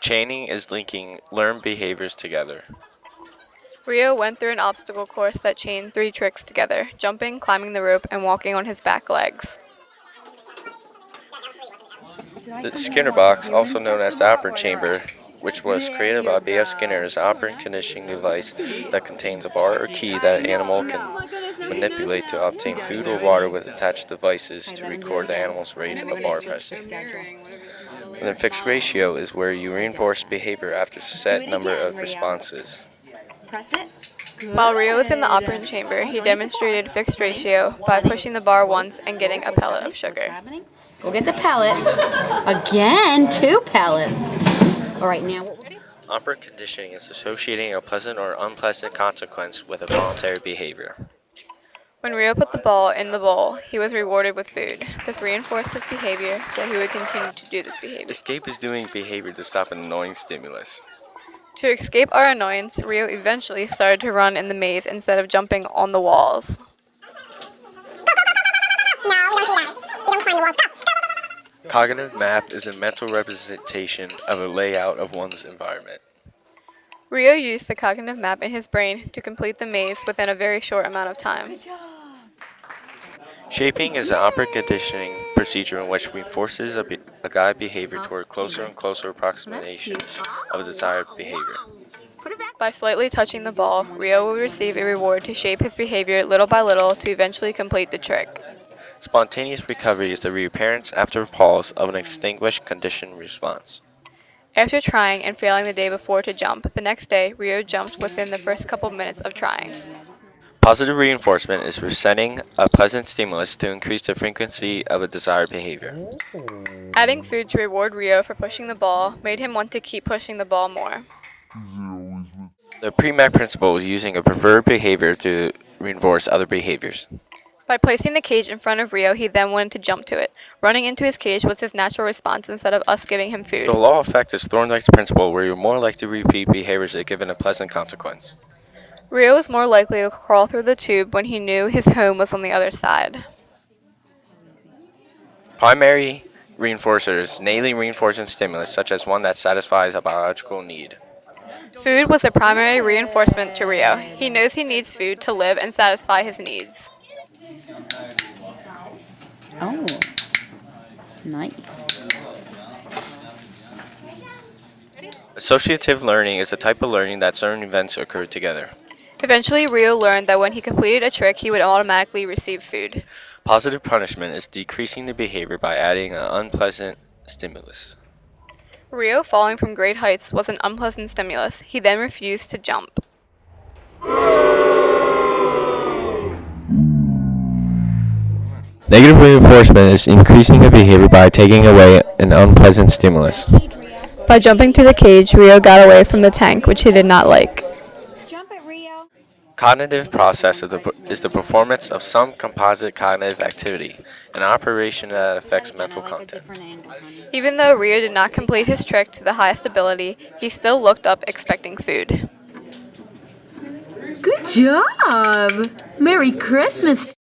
Chaining is linking learned behaviors together. Rio went through an obstacle course that chained 3 tricks together: jumping, climbing the rope, and walking on his back legs. The Skinner box, also known as the operant chamber, which was created by B.F. Skinner's operant conditioning device that contains a bar or key that an animal can manipulate to obtain food or water with attached devices to record the animal's rate of bar pressing. And then fixed ratio is where you reinforce behavior after a set number of responses. Press it. While Rio was in the operant chamber, he demonstrated fixed ratio by pushing the bar once and getting a pellet of sugar. Go get the pellet. Again, 2 pellets. All right, now. Operant conditioning is associating a pleasant or unpleasant consequence with a voluntary behavior. When Rio put the ball in the bowl, he was rewarded with food. This reinforced his behavior, so he would continue to do this behavior. Escape is doing behavior to stop an annoying stimulus. To escape our annoyance, Rio eventually started to run in the maze instead of jumping on the walls. Cognitive map is a mental representation of a layout of one's environment. Rio used the cognitive map in his brain to complete the maze within a very short amount of time. Shaping is an operant conditioning procedure in which reinforces a guide behavior toward closer and closer approximations of a desired behavior. By slightly touching the ball, Rio would receive a reward to shape his behavior little by little to eventually complete the trick. Spontaneous recovery is the reappearance after a pause of an extinguished conditioned response. After trying and failing the day before to jump, the next day Rio jumped within the first couple minutes of trying. Positive reinforcement is presenting a pleasant stimulus to increase the frequency of a desired behavior. Adding food to reward Rio for pushing the ball made him want to keep pushing the ball more. The pre-map principle is using a preferred behavior to reinforce other behaviors. By placing the cage in front of Rio, he then wanted to jump to it. Running into his cage was his natural response instead of us giving him food. The law of effect is Thorndike's principle, where you're more likely to repeat behaviors if given a pleasant consequence. Rio was more likely to crawl through the tube when he knew his home was on the other side. Primary reinforcers innately reinforce a stimulus, such as one that satisfies a biological need. Food was a primary reinforcement to Rio. He knows he needs food to live and satisfy his needs. Oh, nice. Associative learning is a type of learning that certain events occur together. Eventually, Rio learned that when he completed a trick, he would automatically receive food. Positive punishment is decreasing the behavior by adding an unpleasant stimulus. Rio falling from great heights was an unpleasant stimulus. He then refused to jump. Negative reinforcement is increasing the behavior by taking away an unpleasant stimulus. By jumping to the cage, Rio got away from the tank, which he did not like. Jump it, Rio. Cognitive process is the performance of some composite cognitive activity, an operation that affects mental contents. Even though Rio did not complete his trick to the highest ability, he still looked up expecting food. Good job! Merry Christmas!